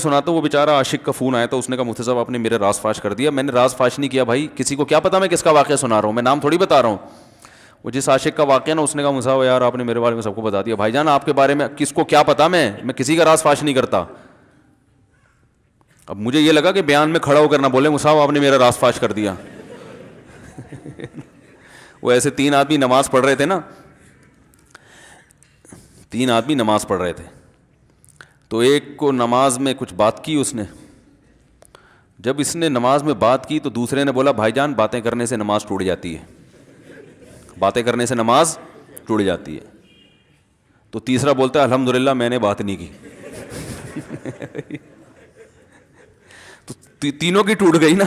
سناتا ہوں، وہ بیچارہ عاشق کا فون آیا تھا، اس نے کہا مفتی صاحب آپ نے میرے راز فاش کر دیا. میں نے راز فاش نہیں کیا بھائی، کسی کو کیا پتا میں کس کا واقعہ سنا رہا ہوں، میں نام تھوڑی بتا رہا ہوں. وہ جس عاشق کا واقعہ نا، اس نے کہا مفتی صاحب یار آپ نے میرے بارے میں سب کو بتا دیا. بھائی جان آپ کے بارے میں کس کو کیا پتا، میں کسی کا راز فاش نہیں کرتا. اب مجھے یہ لگا کہ بیان میں کھڑا ہو کر نہ بولے مفتی صاحب آپ نے میرا راز فاش کر دیا. وہ ایسے 3 آدمی نماز پڑھ رہے تھے نا، 3 آدمی نماز پڑھ رہے تھے، تو ایک کو نماز میں کچھ بات کی اس نے. جب اس نے نماز میں بات کی تو دوسرے نے بولا بھائی جان باتیں کرنے سے نماز ٹوٹ جاتی ہے، باتیں کرنے سے نماز ٹوٹ جاتی ہے. تو تیسرا بولتا ہے الحمدللہ میں نے بات نہیں کی. تو تینوں کی ٹوٹ گئی نا.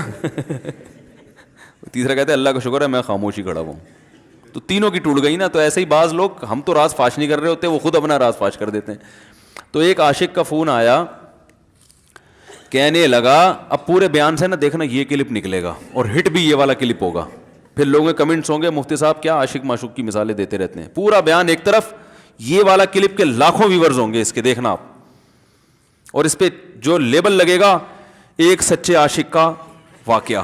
تیسرا کہتا ہے اللہ کا شکر ہے میں خاموشی کھڑا ہوں. تو تینوں کی ٹوٹ گئی نا. تو ایسے ہی بعض لوگ، ہم تو راز فاش نہیں کر رہے ہوتے، وہ خود اپنا راز فاش کر دیتے ہیں. تو ایک عاشق کا فون آیا، کہنے لگا اب پورے بیان سے نا دیکھنا یہ کلپ نکلے گا اور ہٹ بھی یہ والا کلپ ہوگا. پھر لوگوں کے کمنٹس ہوں گے مفتی صاحب کیا عاشق معشوق کی مثالیں دیتے رہتے ہیں. پورا بیان ایک طرف، یہ والا کلپ کے لاکھوں ویورز ہوں گے اس کے، دیکھنا آپ. اور اس پہ جو لیبل لگے گا ایک سچے عاشق کا واقعہ،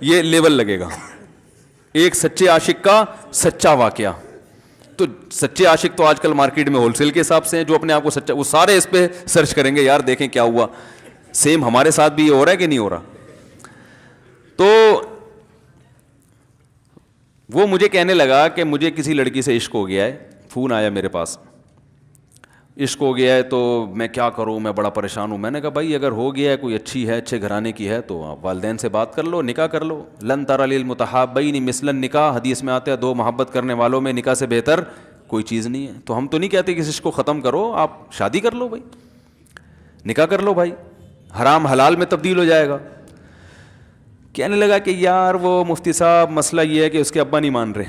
یہ لیبل لگے گا، ایک سچے عاشق کا سچا واقعہ. تو سچے عاشق تو آج کل مارکیٹ میں ہول سیل کے حساب سے ہیں، جو اپنے آپ کو سچا، وہ سارے اس پہ سرچ کریں گے یار دیکھیں کیا ہوا، سیم ہمارے ساتھ بھی یہ ہو رہا ہے کہ نہیں ہو رہا. تو وہ مجھے کہنے لگا کہ مجھے کسی لڑکی سے عشق ہو گیا ہے، فون آیا میرے پاس، عشق ہو گیا ہے تو میں کیا کروں، میں بڑا پریشان ہوں. میں نے کہا بھائی اگر ہو گیا ہے، کوئی اچھی ہے، اچھے گھرانے کی ہے، تو آپ والدین سے بات کر لو، نکاح کر لو. لن تری للمتحابین مثل النکاح، حدیث میں آتا ہے 2 محبت کرنے والوں میں نکاح سے بہتر کوئی چیز نہیں ہے. تو ہم تو نہیں کہتے کہ اس کو ختم کرو، آپ شادی کر لو بھائی، نکاح کر لو بھائی، حرام حلال میں تبدیل ہو جائے گا. کہنے لگا کہ یار وہ مفتی صاحب مسئلہ یہ ہے کہ اس کے ابا نہیں مان رہے.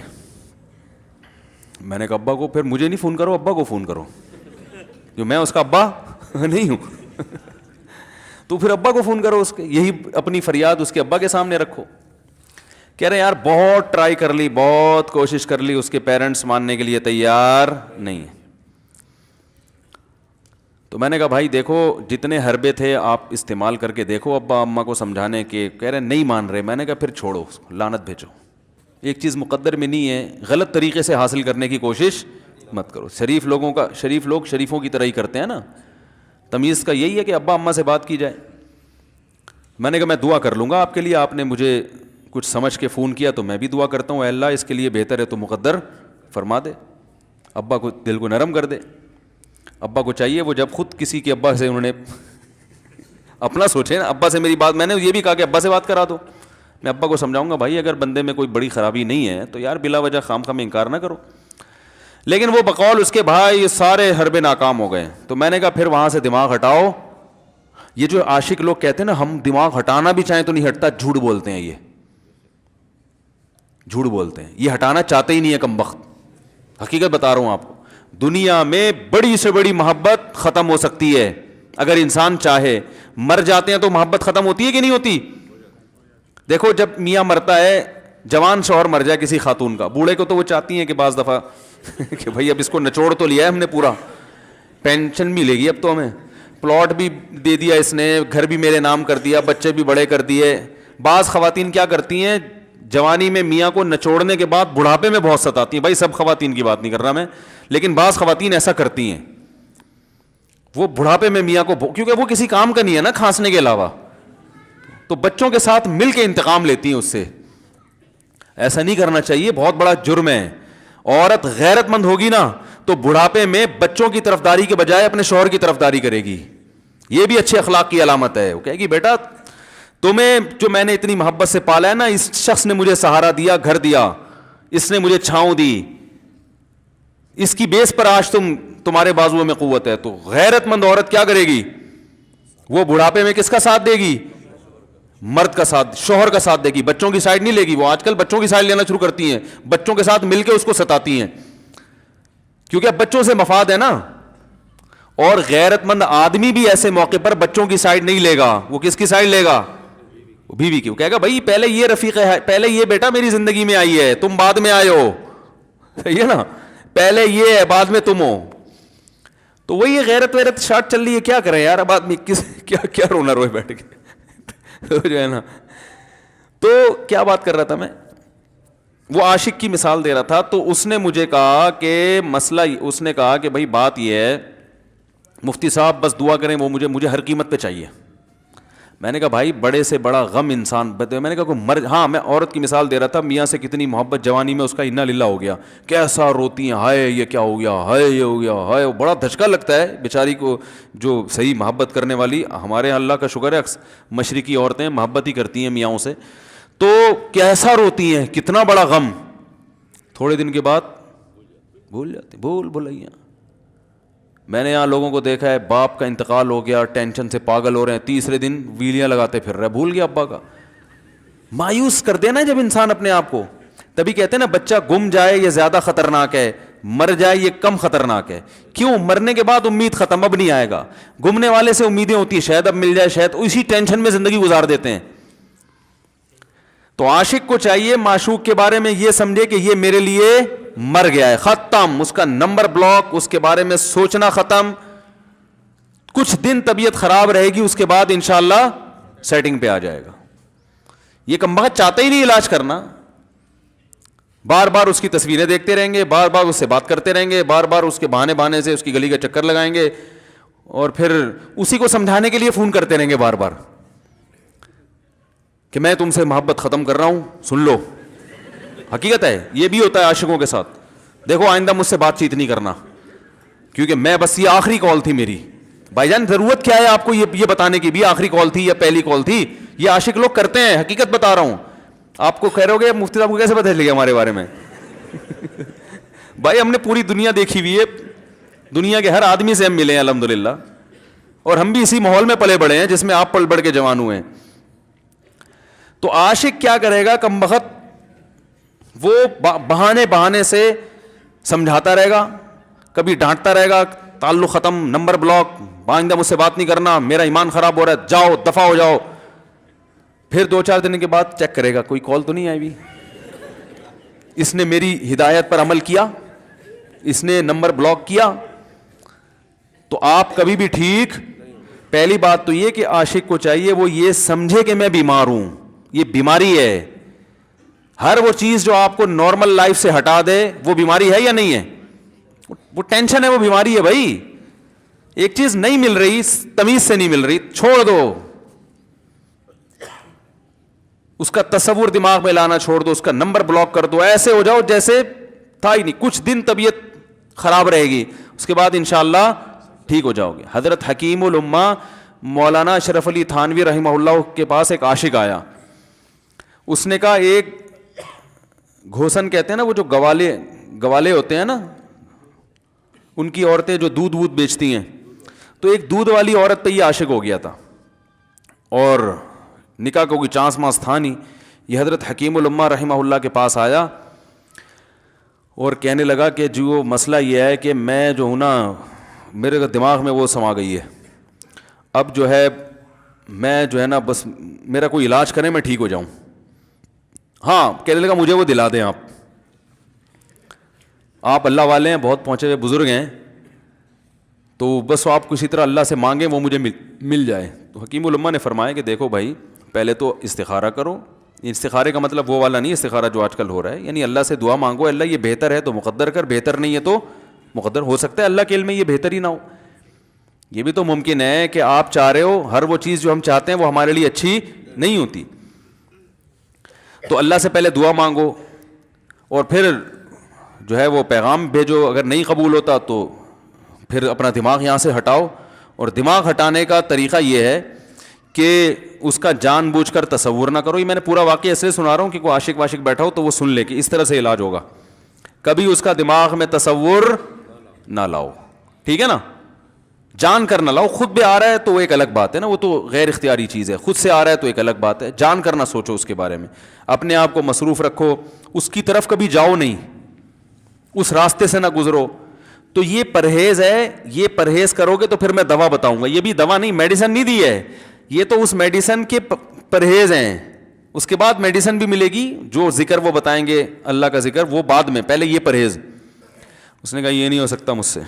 میں نے کہا ابا کو، پھر مجھے نہیں فون کرو، ابا کو فون کرو، جو میں اس کا ابا نہیں ہوں. تو پھر ابا کو فون کرو اس کے، یہی اپنی فریاد اس کے ابا کے سامنے رکھو. کہہ رہے یار بہت ٹرائی کر لی، بہت کوشش کر لی، اس کے پیرنٹس ماننے کے لیے تیار نہیں. تو میں نے کہا بھائی دیکھو جتنے حربے تھے آپ استعمال کر کے دیکھو ابا اماں کو سمجھانے کے. کہہ رہے نہیں مان رہے. میں نے کہا پھر چھوڑو اس کو، لعنت بھیجو. ایک چیز مقدر میں نہیں ہے، غلط طریقے سے حاصل کرنے کی کوشش مت کرو. شریف لوگوں کا، شریف لوگ شریفوں کی طرح ہی کرتے ہیں نا. تمیز کا یہی ہے کہ ابا اماں سے بات کی جائے. میں نے کہا میں دعا کر لوں گا آپ کے لیے، آپ نے مجھے کچھ سمجھ کے فون کیا تو میں بھی دعا کرتا ہوں اے اللہ اس کے لیے بہتر ہے تو مقدر فرما دے، ابا کو دل کو نرم کر دے. ابا کو چاہیے وہ جب خود کسی کے ابا سے انہوں نے اپنا سوچے نا، ابا سے میری بات، میں نے یہ بھی کہا کہ ابا سے بات کرا دو. میں ابا کو سمجھاؤں گا بھائی اگر بندے میں کوئی بڑی خرابی نہیں ہے تو یار بلا وجہ خام خام انکار نہ کرو. لیکن وہ بقول اس کے بھائی سارے حربے ناکام ہو گئے. تو میں نے کہا پھر وہاں سے دماغ ہٹاؤ. یہ جو عاشق لوگ کہتے ہیں نا ہم دماغ ہٹانا بھی چاہیں تو نہیں ہٹتا، جھوٹ بولتے ہیں. یہ جھوٹ بولتے ہیں، یہ ہٹانا چاہتے ہی نہیں ہے کمبخت. حقیقت بتا رہا ہوں آپ کو، دنیا میں بڑی سے بڑی محبت ختم ہو سکتی ہے اگر انسان چاہے. مر جاتے ہیں تو محبت ختم ہوتی ہے کہ نہیں ہوتی؟ دیکھو جب میاں مرتا ہے، جوان شوہر مر جائے کسی خاتون کا، بوڑھے کو تو وہ چاہتی ہیں کہ بعض دفعہ کہ بھائی اب اس کو نچوڑ تو لیا ہے ہم نے، پورا پینشن بھی لے گی، اب تو ہمیں پلاٹ بھی دے دیا اس نے، گھر بھی میرے نام کر دیا، بچے بھی بڑے کر دیے. بعض خواتین کیا کرتی ہیں، جوانی میں میاں کو نچوڑنے کے بعد بڑھاپے میں بہت ستاتی ہیں. بھائی سب خواتین کی بات نہیں کر رہا میں، لیکن بعض خواتین ایسا کرتی ہیں، وہ بڑھاپے میں میاں کو، کیونکہ وہ کسی کام کا نہیں ہے نا کھانسنے کے علاوہ، تو بچوں کے ساتھ مل کے انتقام لیتی ہیں اس سے. ایسا نہیں کرنا چاہیے، بہت بڑا جرم ہے. عورت غیرت مند ہوگی نا تو بڑھاپے میں بچوں کی طرفداری کے بجائے اپنے شوہر کی طرفداری کرے گی. یہ بھی اچھے اخلاق کی علامت ہے. وہ کہے گی بیٹا تمہیں جو میں نے اتنی محبت سے پالا ہے نا، اس شخص نے مجھے سہارا دیا، گھر دیا، اس نے مجھے چھاؤں دی، اس کی بیس پر آج تمہارے بازوؤں میں قوت ہے. تو غیرت مند عورت کیا کرے گی؟ وہ بڑھاپے میں کس کا ساتھ دے گی؟ مرد کا ساتھ، شوہر کا ساتھ دے گی. بچوں کی سائڈ نہیں لے گی. وہ آج کل بچوں کی سائڈ لینا شروع کرتی ہیں، بچوں کے ساتھ مل کے اس کو ستاتی ہیں، کیونکہ اب بچوں سے مفاد ہے نا. اور غیرت مند آدمی بھی ایسے موقع پر بچوں کی سائڈ نہیں لے گا. وہ کس کی سائڈ لے گا؟ بیوی کی. وہ کہے گا بھائی پہلے یہ رفیق ہے، پہلے یہ بیٹا میری زندگی میں آئی ہے، تم بعد میں آئے ہو. صحیح ہے نا، پہلے یہ ہے بعد میں تم ہو. تو وہی غیرت ویرت شارٹ چل رہی ہے, کیا کریں یار, اب آدمی کس کیا رونا روئے بیٹھ کے تو جو ہے نا. تو کیا بات کر رہا تھا میں, وہ عاشق کی مثال دے رہا تھا. تو اس نے مجھے کہا کہ مسئلہ, اس نے کہا کہ بھائی بات یہ ہے مفتی صاحب بس دعا کریں, وہ مجھے ہر قیمت پہ چاہیے. میں نے کہا بھائی بڑے سے بڑا غم انسان, میں نے کہا کوئی ہاں میں عورت کی مثال دے رہا تھا, میاں سے کتنی محبت جوانی میں اس کا انا للہ ہو گیا, کیسا روتی ہیں, ہائے یہ کیا ہو گیا, ہائے یہ ہو گیا, ہائے, بڑا دھچکا لگتا ہے بیچاری کو جو صحیح محبت کرنے والی. ہمارے یہاں اللہ کا شکر ہے مشرقی عورتیں محبت ہی کرتی ہیں میاں سے, تو کیسا روتی ہیں, کتنا بڑا غم. تھوڑے دن کے بعد بھول جاتی, بھلائیاں. میں نے یہاں لوگوں کو دیکھا ہے باپ کا انتقال ہو گیا, ٹینشن سے پاگل ہو رہے ہیں, تیسرے دن ویلیاں لگاتے پھر رہے, بھول گیا ابا کا. مایوس کر دینا جب انسان اپنے آپ کو. تبھی کہتے ہیں نا بچہ گم جائے یہ زیادہ خطرناک ہے, مر جائے یہ کم خطرناک ہے. کیوں؟ مرنے کے بعد امید ختم, اب نہیں آئے گا. گمنے والے سے امیدیں ہوتی ہیں شاید اب مل جائے, شاید اسی ٹینشن میں زندگی گزار دیتے ہیں. تو عاشق کو چاہیے معشوق کے بارے میں یہ سمجھے کہ یہ میرے لیے مر گیا ہے, ختم, اس کا نمبر بلاک, اس کے بارے میں سوچنا ختم. کچھ دن طبیعت خراب رہے گی, اس کے بعد انشاءاللہ سیٹنگ پہ آ جائے گا. یہ کمبخت چاہتا ہی نہیں علاج کرنا, بار بار اس کی تصویریں دیکھتے رہیں گے, بار بار اس سے بات کرتے رہیں گے, بار بار اس کے بہانے سے اس کی گلی کا چکر لگائیں گے, اور پھر اسی کو سمجھانے کے لیے فون کرتے رہیں گے بار بار کہ میں تم سے محبت ختم کر رہا ہوں, سن لو. حقیقت ہے یہ بھی ہوتا ہے عاشقوں کے ساتھ. دیکھو آئندہ مجھ سے بات چیت نہیں کرنا کیونکہ میں بس یہ آخری کال تھی میری. بھائی جان ضرورت کیا ہے آپ کو یہ بتانے کی بھی آخری کال تھی یا پہلی کال تھی؟ یہ عاشق لوگ کرتے ہیں, حقیقت بتا رہا ہوں. آپ کو کہہ رہے ہو گے مفتی صاحب کو کیسے پتہ چل گیا ہمارے بارے میں؟ بھائی ہم نے پوری دنیا دیکھی ہوئی ہے, دنیا کے ہر آدمی سے ہم ملے ہیں الحمدللہ, اور ہم بھی اسی ماحول میں پلے بڑے ہیں جس میں آپ پل بڑھ کے جوان ہوئے ہیں. تو عاشق کیا کرے گا کمبخت, وہ بہانے سے سمجھاتا رہے گا, کبھی ڈانٹتا رہے گا, تعلق ختم, نمبر بلاک, آئندہ مجھ سے بات نہیں کرنا, میرا ایمان خراب ہو رہا ہے, جاؤ دفع ہو جاؤ. پھر 2-4 دن کے بعد چیک کرے گا کوئی کال تو نہیں آئی بھی, اس نے میری ہدایت پر عمل کیا, اس نے نمبر بلاک کیا. تو آپ کبھی بھی ٹھیک. پہلی بات تو یہ کہ عاشق کو چاہیے وہ یہ سمجھے کہ میں بیمار ہوں, یہ بیماری ہے. ہر وہ چیز جو آپ کو نارمل لائف سے ہٹا دے وہ بیماری ہے یا نہیں ہے؟ وہ ٹینشن ہے, وہ بیماری ہے بھائی. ایک چیز نہیں مل رہی, تمیز سے نہیں مل رہی, چھوڑ دو, اس کا تصور دماغ میں لانا چھوڑ دو, اس کا نمبر بلاک کر دو, ایسے ہو جاؤ جیسے تھا ہی نہیں. کچھ دن طبیعت خراب رہے گی, اس کے بعد انشاءاللہ ٹھیک ہو جاؤ گے. حضرت حکیم الامہ مولانا اشرف علی تھانوی رحمہ اللہ کے پاس ایک عاشق آیا. اس نے کہا ایک گھوسن کہتے ہیں نا, وہ جو گوالے ہوتے ہیں نا, ان کی عورتیں جو دودھ بیچتی ہیں, تو ایک دودھ والی عورت پہ یہ عاشق ہو گیا تھا, اور نکاح کو کوئی چانس مانس تھا نہیں. یہ حضرت حکیم الامہ رحمہ اللہ کے پاس آیا اور کہنے لگا کہ جو مسئلہ یہ ہے کہ میں جو ہوں نا, میرے دماغ میں وہ سما گئی ہے, اب جو ہے میں جو ہے نا بس میرا کوئی علاج کریں میں ٹھیک ہو جاؤں. ہاں, کہنے لگا مجھے وہ دلا دیں آپ اللہ والے ہیں, بہت پہنچے ہوئے بزرگ ہیں, تو بس آپ کسی طرح اللہ سے مانگیں وہ مجھے مل جائے. تو حکیم الامہ نے فرمایا کہ دیکھو بھائی, پہلے تو استخارہ کرو. استخارے کا مطلب وہ والا نہیں استخارہ جو آج کل ہو رہا ہے, یعنی اللہ سے دعا مانگو, اللہ یہ بہتر ہے تو مقدر کر, بہتر نہیں ہے تو مقدر. ہو سکتا ہے اللہ کے علم میں یہ بہتر ہی نہ ہو, یہ بھی تو ممکن ہے کہ آپ چاہ رہے ہو ہر وہ چیز جو ہم چاہتے ہیں وہ ہمارے لیے اچھی نہیں ہوتی. تو اللہ سے پہلے دعا مانگو, اور پھر جو ہے وہ پیغام بھیجو. اگر نہیں قبول ہوتا تو پھر اپنا دماغ یہاں سے ہٹاؤ. اور دماغ ہٹانے کا طریقہ یہ ہے کہ اس کا جان بوجھ کر تصور نہ کرو. یہ میں نے پورا واقعہ اس لیے سنا رہا ہوں کہ کوئی عاشق واشق بیٹھا ہو تو وہ سن لے کہ اس طرح سے علاج ہوگا. کبھی اس کا دماغ میں تصور نہ لاؤ, ٹھیک ہے نا, جان کر نہ لاؤ. خود بھی آ رہا ہے تو وہ ایک الگ بات ہے نا, وہ تو غیر اختیاری چیز ہے. خود سے آ رہا ہے تو ایک الگ بات ہے, جان کر نہ سوچو اس کے بارے میں, اپنے آپ کو مصروف رکھو, اس کی طرف کبھی جاؤ نہیں, اس راستے سے نہ گزرو. تو یہ پرہیز ہے, یہ پرہیز کرو گے تو پھر میں دوا بتاؤں گا. یہ بھی دوا نہیں, میڈیسن نہیں دی ہے, یہ تو اس میڈیسن کے پرہیز ہیں. اس کے بعد میڈیسن بھی ملے گی, جو ذکر وہ بتائیں گے اللہ کا ذکر وہ بعد میں, پہلے یہ پرہیز. اس نے کہا یہ نہیں ہو سکتا مجھ سے.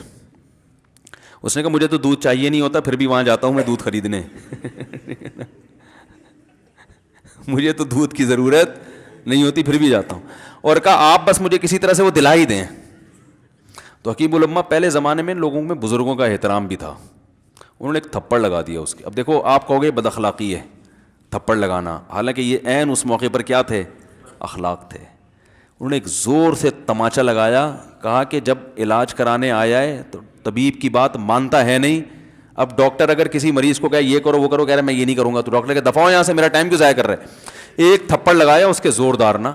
اس نے کہا مجھے تو دودھ چاہیے نہیں ہوتا, پھر بھی وہاں جاتا ہوں میں دودھ خریدنے. مجھے تو دودھ کی ضرورت نہیں ہوتی, پھر بھی جاتا ہوں. اور کہا آپ بس مجھے کسی طرح سے وہ دلا ہی دیں. تو حکیم الامہ پہلے زمانے میں لوگوں میں بزرگوں کا احترام بھی تھا, انہوں نے ایک تھپڑ لگا دیا اس کے. اب دیکھو آپ کہو گے بد اخلاقی ہے تھپڑ لگانا, حالانکہ یہ عین اس موقع پر کیا تھے, اخلاق تھے. انہوں نے ایک زور سے تماچا لگایا, کہا کہ جب علاج کرانے آیا ہے تو طبیب کی بات مانتا ہے نہیں. اب ڈاکٹر اگر کسی مریض کو کہے یہ کرو وہ کرو, کہہ رہا ہے میں یہ نہیں کروں گا, تو ڈاکٹر کہ دفعہ یہاں سے, میرا ٹائم کیوں ضائع کر رہے. ایک تھپڑ لگایا اس کے زوردار نا,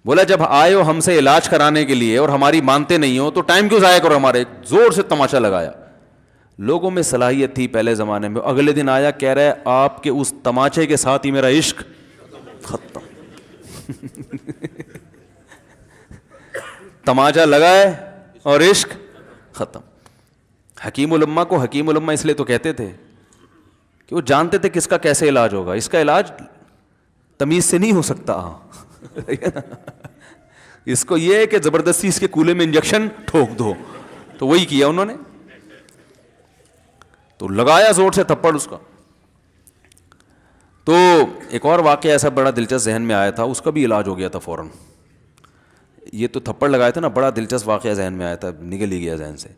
بولا جب آئے ہو ہم سے علاج کرانے کے لیے اور ہماری مانتے نہیں ہو تو ٹائم کیوں ضائع کرو ہمارے. زور سے تماچا لگایا. لوگوں میں صلاحیت تھی پہلے زمانے میں. اگلے دن آیا کہہ رہا ہے آپ کے اس تماچے کے ساتھ ہی میرا عشق ختم. تماچا لگائے اور عشق ختم. حکیم الامہ کو حکیم الامہ اس لیے تو کہتے تھے کہ وہ جانتے تھے کس کا کیسے علاج ہوگا. اس کا علاج تمیز سے نہیں ہو سکتا. اس کو یہ ہے کہ زبردستی اس کے کولے میں انجیکشن ٹھوک دو, تو وہی کیا انہوں نے. تو لگایا زور سے تھپڑ اس کا. تو ایک اور واقعہ ایسا بڑا دلچسپ ذہن میں آیا تھا, اس کا بھی علاج ہو گیا تھا فوراً. یہ تو تھپڑ لگایا تھا نا, بڑا دلچسپ واقعہ ذہن میں آیا تھا, نکل ہی گیا ذہن سے.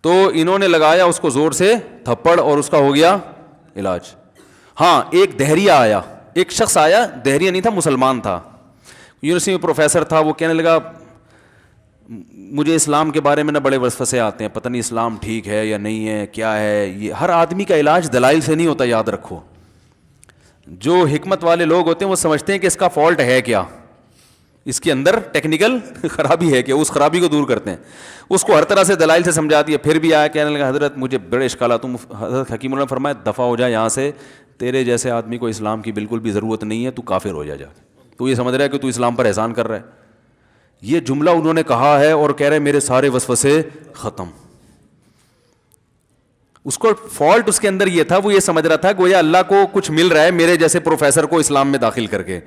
تو انہوں نے لگایا اس کو زور سے تھپڑ اور اس کا ہو گیا علاج. ہاں ایک دہریہ آیا, ایک شخص آیا, دہریہ نہیں تھا مسلمان تھا, یونیورسٹی میں پروفیسر تھا. وہ کہنے لگا مجھے اسلام کے بارے میں نہ بڑے وسوسے آتے ہیں, پتہ نہیں اسلام ٹھیک ہے یا نہیں ہے, کیا ہے یہ. ہر آدمی کا علاج دلائل سے نہیں ہوتا, یاد رکھو. جو حکمت والے لوگ ہوتے ہیں وہ سمجھتے ہیں کہ اس کا فالٹ ہے کیا, اس کے اندر ٹیکنیکل خرابی ہے کیا, اس خرابی کو دور کرتے ہیں. اس کو ہر طرح سے دلائل سے سمجھا دیا. پھر بھی آیا کہنے لگا حضرت مجھے بڑے اشکالات. حضرت حکیم اللہ نے فرمایا دفع ہو جا یہاں سے, تیرے جیسے آدمی کو اسلام کی بالکل بھی ضرورت نہیں ہے, تو کافر ہو جا. تو یہ سمجھ رہا ہے کہ تو اسلام پر احسان کر رہا ہے. یہ جملہ انہوں نے کہا ہے اور کہہ رہے میرے سارے وسوسے ختم. اس کو فالٹ اس کے اندر یہ تھا, وہ یہ سمجھ رہا تھا گویا اللہ کو کچھ مل رہا ہے میرے جیسے پروفیسر کو اسلام میں داخل کر کے,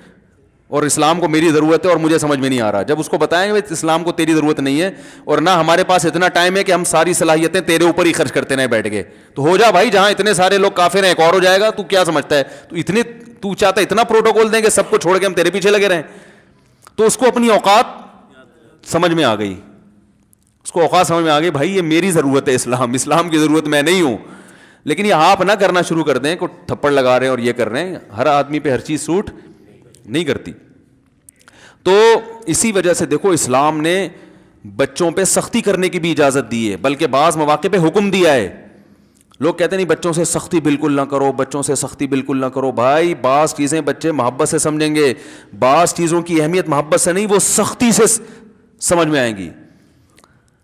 اور اسلام کو میری ضرورت ہے اور مجھے سمجھ میں نہیں آ رہا. جب اس کو بتائیں گے اسلام کو تیری ضرورت نہیں ہے اور نہ ہمارے پاس اتنا ٹائم ہے کہ ہم ساری صلاحیتیں تیرے اوپر ہی خرچ کرتے رہیں بیٹھ کے, تو ہو جا بھائی, جہاں اتنے سارے لوگ کافر ہیں ایک اور ہو جائے گا. تو کیا سمجھتا ہے, تو چاہتا ہے اتنا پروٹوکول دیں کہ سب کو چھوڑ کے ہم تیرے پیچھے لگے رہیں. تو اس کو اپنی اوقات سمجھ میں آ گئی, اس کو اوقات سمجھ میں آ گئی, بھائی یہ میری ضرورت ہے, اسلام کی ضرورت میں نہیں ہوں. لیکن یہ آپ نہ کرنا شروع کر دیں کہ تھپڑ لگا رہے ہیں اور یہ کر رہے ہیں. ہر آدمی پہ ہر چیز سوٹ نہیں کرتی. تو اسی وجہ سے دیکھو اسلام نے بچوں پہ سختی کرنے کی بھی اجازت دی ہے, بلکہ بعض مواقع پہ حکم دیا ہے. لوگ کہتے نہیں بچوں سے سختی بالکل نہ کرو, بچوں سے سختی بالکل نہ کرو. بھائی بعض چیزیں بچے محبت سے سمجھیں گے, بعض چیزوں کی اہمیت محبت سے نہیں, وہ سختی سے سمجھ میں آئیں گی.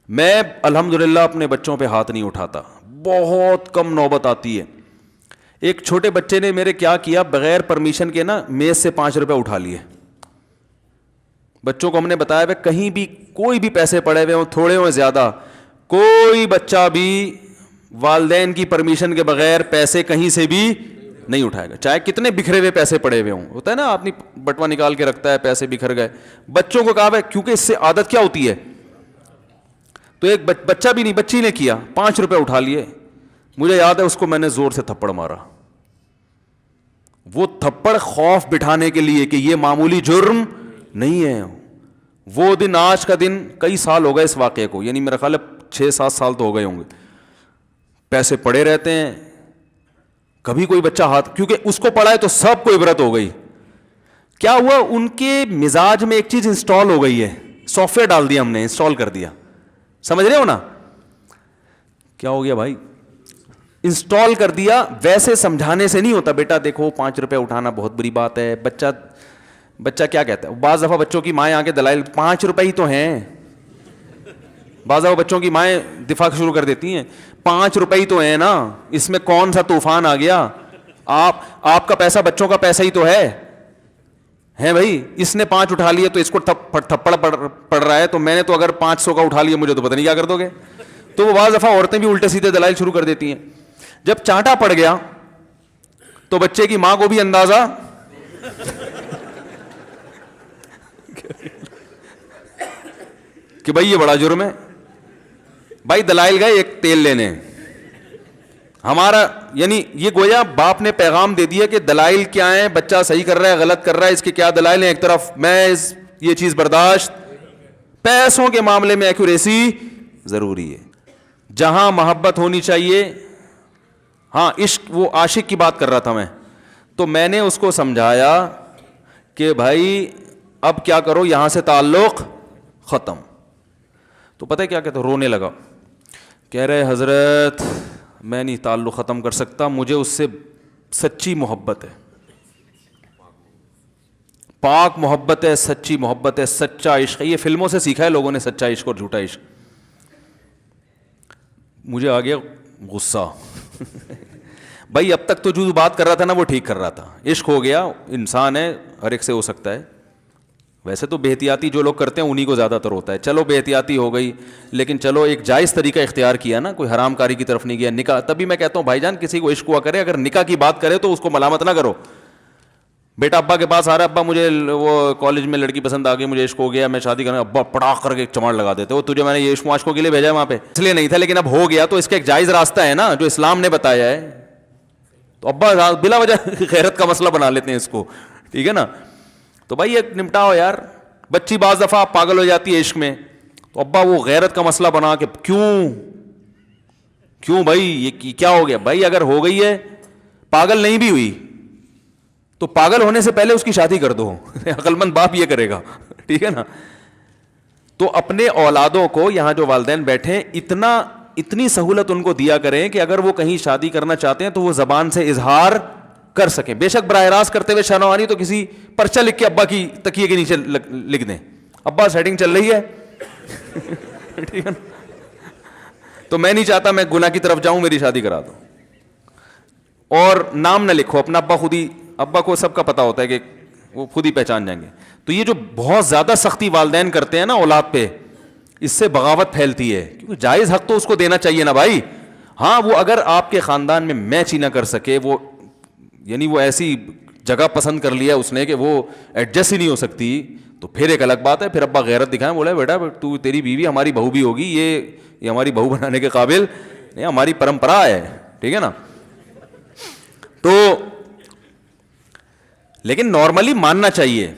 میں الحمدللہ اپنے بچوں پہ ہاتھ نہیں اٹھاتا, بہت کم نوبت آتی ہے. ایک چھوٹے بچے نے میرے کیا کیا, بغیر پرمیشن کے نا میز سے 5 روپے اٹھا لیے. بچوں کو ہم نے بتایا کہ کہیں بھی کوئی بھی پیسے پڑے ہوئے ہوں, تھوڑے ہوں زیادہ, کوئی بچہ بھی والدین کی پرمیشن کے بغیر پیسے کہیں سے بھی نہیں اٹھائے گا, چاہے کتنے بکھرے ہوئے پیسے پڑے ہوئے ہوں. ہوتا ہے نا آدمی بٹوا نکال کے رکھتا ہے, پیسے بکھر گئے. بچوں کو کہا ہے کیونکہ اس سے عادت کیا ہوتی ہے. تو ایک بچہ بھی نہیں, بچی نے کیا, 5 روپے اٹھا لیے. مجھے یاد ہے اس کو میں نے زور سے تھپڑ مارا. وہ تھپڑ خوف بٹھانے کے لیے کہ یہ معمولی جرم نہیں ہے. وہ دن, آج کا دن کئی سال ہو گئے اس واقعے کو, یعنی میرا خیال ہے 6-7 سال تو ہو گئے ہوں گے. پیسے پڑے رہتے ہیں, کبھی کوئی بچہ ہاتھ, کیونکہ اس کو پڑا ہے تو سب کو عبرت ہو گئی. کیا ہوا, ان کے مزاج میں ایک چیز انسٹال ہو گئی ہے, سافٹ ویئر ڈال دیا ہم نے, انسٹال کر دیا. سمجھ رہے ہو نا کیا ہو گیا بھائی, انسٹال کر دیا. ویسے سمجھانے سے نہیں ہوتا, بیٹا دیکھو 5 روپے اٹھانا بہت بری بات ہے. بچہ کیا کہتا ہے, بعض دفعہ بچوں کی مائیں آ کے دلائل 5 روپے ہی تو ہیں, بعض دفعہ بچوں کی مائیں دفاع شروع کر دیتی ہیں, 5 روپے ہی تو ہیں نا, اس میں کون سا طوفان آ گیا. آپ کا پیسہ بچوں کا پیسہ ہی تو ہے بھائی. اس نے 5 اٹھا لیے تو اس کو تھپڑ پڑ رہا ہے, تو میں نے تو اگر 500 کا اٹھا لیا, مجھے تو پتہ نہیں کیا کر دو گے. تو وہ بعض دفعہ عورتیں بھی الٹے سیدھے دلائل شروع کر دیتی ہیں. جب چانٹا پڑ گیا تو بچے کی ماں کو بھی اندازہ کہ بھائی یہ بڑا جرم ہے. بھائی دلائل گئے ایک تیل لینے, ہمارا یعنی یہ گویا باپ نے پیغام دے دیا کہ دلائل کیا ہیں, بچہ صحیح کر رہا ہے غلط کر رہا ہے, اس کے کیا دلائل ہیں, ایک طرف محض یہ چیز برداشت, پیسوں کے معاملے میں ایکوریسی ضروری ہے. جہاں محبت ہونی چاہیے, ہاں عشق, وہ عاشق کی بات کر رہا تھا میں, تو میں نے اس کو سمجھایا کہ بھائی اب کیا کرو, یہاں سے تعلق ختم. تو پتہ ہے کیا کہتا, رونے لگا, کہہ رہے حضرت میں نہیں تعلق ختم کر سکتا, مجھے اس سے سچی محبت ہے, پاک محبت ہے, سچی محبت ہے, سچا عشق ہے. یہ فلموں سے سیکھا ہے لوگوں نے, سچا عشق اور جھوٹا عشق. مجھے آ گیا غصہ بھائی اب تک تو جو بات کر رہا تھا نا وہ ٹھیک کر رہا تھا, عشق ہو گیا, انسان ہے, ہر ایک سے ہو سکتا ہے. ویسے تو بے احتیاطی جو لوگ کرتے ہیں انہی کو زیادہ تر ہوتا ہے, چلو بے احتیاطی ہو گئی, لیکن چلو ایک جائز طریقہ اختیار کیا نا, کوئی حرام کاری کی طرف نہیں گیا. نکاح, تبھی میں کہتا ہوں بھائی جان کسی کو عشق ہوا کرے, اگر نکاح کی بات کرے تو اس کو ملامت نہ کرو. بیٹا ابا کے پاس آ رہا ہے, ابا مجھے وہ کالج میں لڑکی پسند آ گئی, مجھے عشق ہو گیا, میں شادی کرنا, ابا پڑاخ کر کے چماڑ لگا دیتے, وہ تجھے میں نے یہ عشق معاشقوں کے لیے بھیجا ہے وہاں پہ, اس لیے نہیں تھا, لیکن اب ہو گیا تو اس کا ایک جائز راستہ ہے نا جو اسلام نے بتایا ہے. تو ابا بلا وجہ غیرت کا مسئلہ بنا لیتے ہیں اس کو, ٹھیک ہے نا. تو بھائی ایک نمٹاؤ یار. بچی بعض دفعہ پاگل ہو جاتی ہے عشق میں, تو ابا وہ غیرت کا مسئلہ بنا کے کیوں بھائی یہ کیا ہو گیا. بھائی اگر ہو گئی ہے, پاگل نہیں بھی ہوئی تو پاگل ہونے سے پہلے اس کی شادی کر دو, عقل مند باپ یہ کرے گا, ٹھیک ہے نا. تو اپنے اولادوں کو, یہاں جو والدین بیٹھے, اتنی سہولت ان کو دیا کریں کہ اگر وہ کہیں شادی کرنا چاہتے ہیں تو وہ زبان سے اظہار کر سکیں. بے شک براہ راست کرتے ہوئے شرم آنی تو کسی پرچہ لکھ کے ابا کی تکیے کے نیچے لکھ دیں, ابا سیٹنگ چل رہی ہے ٹھیک ہے نا. تو میں نہیں چاہتا میں گناہ کی طرف جاؤں, میری شادی کرا دو. اور نام نہ لکھو اپنا, ابا خود ہی, ابا کو سب کا پتا ہوتا ہے کہ وہ خود ہی پہچان جائیں گے. تو یہ جو بہت زیادہ سختی والدین کرتے ہیں نا اولاد پہ, اس سے بغاوت پھیلتی ہے, کیونکہ جائز حق تو اس کو دینا چاہیے نا بھائی. ہاں وہ اگر آپ کے خاندان میں میچ ہی نہ کر سکے, وہ یعنی وہ ایسی جگہ پسند کر لیا اس نے کہ وہ ایڈجسٹ ہی نہیں ہو سکتی, تو پھر ایک الگ بات ہے. پھر ابا غیرت دکھائیں, بولا بیٹا تو تیری بیوی ہماری بہو بھی ہوگی, یہ ہماری بہو بنانے کے قابل نہیں, ہماری پرمپرا ہے, ٹھیک ہے نا. تو لیکن نارملی ماننا چاہیے.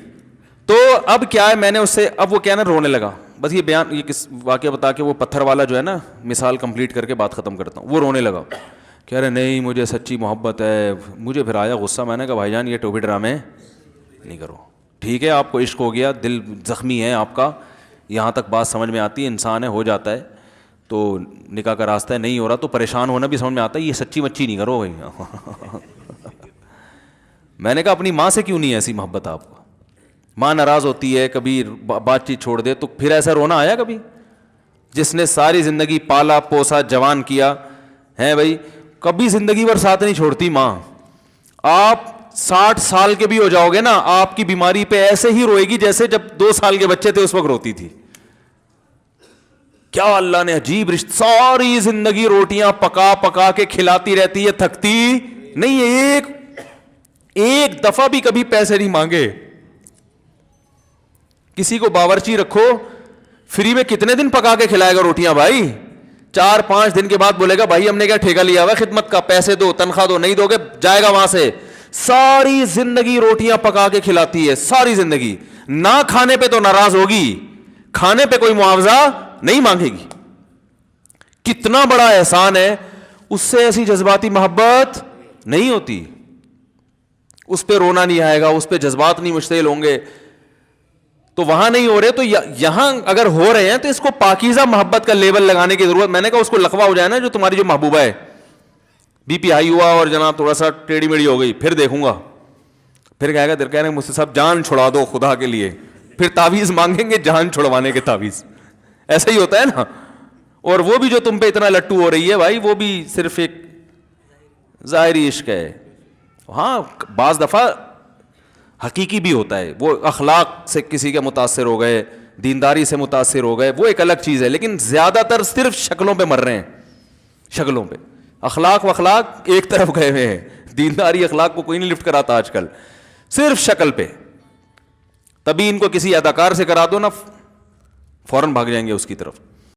تو اب کیا ہے, میں نے اس سے, اب وہ کیا نا رونے لگا, بس یہ بیان, یہ کس واقعہ بتا کے وہ پتھر والا جو ہے نا مثال کمپلیٹ کر کے بات ختم کرتا ہوں. وہ رونے لگا, کہہ رہے نہیں مجھے سچی محبت ہے. مجھے پھر آیا غصہ, میں نے کہا بھائی جان یہ ٹوپی ڈرامے نہیں کرو, ٹھیک ہے آپ کو عشق ہو گیا, دل زخمی ہے آپ کا, یہاں تک بات سمجھ میں آتی ہے, انسان ہے, ہو جاتا ہے, تو نکاح کا راستہ ہے, نہیں ہو رہا تو پریشان ہونا بھی سمجھ میں آتا ہے, یہ سچی مچی نہیں کرو بھائی. میں نے کہا اپنی ماں سے کیوں نہیں ایسی محبت آپ کو, ماں ناراض ہوتی ہے, کبھی بات چیت چھوڑ دے, تو پھر ایسا رونا آیا کبھی؟ جس نے ساری زندگی پالا پوسا جوان کیا ہے بھائی, کبھی زندگی بھر ساتھ نہیں چھوڑتی ماں. آپ 60 سال کے بھی ہو جاؤ گے نا, آپ کی بیماری پہ ایسے ہی روئے گی جیسے جب 2 سال کے بچے تھے اس وقت روتی تھی. کیا اللہ نے عجیب رشتہ, ساری زندگی روٹیاں پکا پکا کے کھلاتی رہتی ہے, تھکتی نہیں ہے, ایک دفعہ بھی کبھی پیسے نہیں مانگے. کسی کو باورچی رکھو, فری میں کتنے دن پکا کے کھلائے گا روٹیاں بھائی؟ 4-5 دن کے بعد بولے گا بھائی ہم نے کیا ٹھیکہ لیا ہوا خدمت کا, پیسے دو, تنخواہ دو, نہیں دو گے جائے گا وہاں سے. ساری زندگی روٹیاں پکا کے کھلاتی ہے, ساری زندگی. نہ کھانے پہ تو ناراض ہوگی, کھانے پہ کوئی معاوضہ نہیں مانگے گی. کتنا بڑا احسان ہے, اس سے ایسی جذباتی محبت نہیں ہوتی. اس پہ رونا نہیں آئے گا, اس پہ جذبات نہیں مشتعل ہوں گے. تو وہاں نہیں ہو رہے, تو یہاں اگر ہو رہے ہیں تو اس کو پاکیزہ محبت کا لیبل لگانے کی ضرورت. میں نے کہا اس کو لقبہ ہو جائے نا جو تمہاری جو محبوبہ ہے, بی پی ہائی ہوا اور جناب تھوڑا سا ٹیڑھی میڑھی ہو گئی, پھر دیکھوں گا, پھر کہے گا کہہ رہے ہیں مجھ سے صاحب جان چھڑا دو خدا کے لیے, پھر تعویذ مانگیں گے جان چھڑوانے کے تعویذ. ایسا ہی ہوتا ہے نا. اور وہ بھی جو تم پہ اتنا لٹو ہو رہی ہے بھائی, وہ بھی صرف ایک ظاہری عشق ہے. ہاں بعض دفعہ حقیقی بھی ہوتا ہے, وہ اخلاق سے کسی کے متاثر ہو گئے, دینداری سے متاثر ہو گئے, وہ ایک الگ چیز ہے. لیکن زیادہ تر صرف شکلوں پہ مر رہے ہیں, شکلوں پہ. اخلاق ایک طرف گئے ہوئے ہیں, دینداری اخلاق کو کوئی نہیں لفٹ کراتا آج کل, صرف شکل پہ. تبھی ان کو کسی اداکار سے کرا دو نا, فوراً بھاگ جائیں گے اس کی طرف.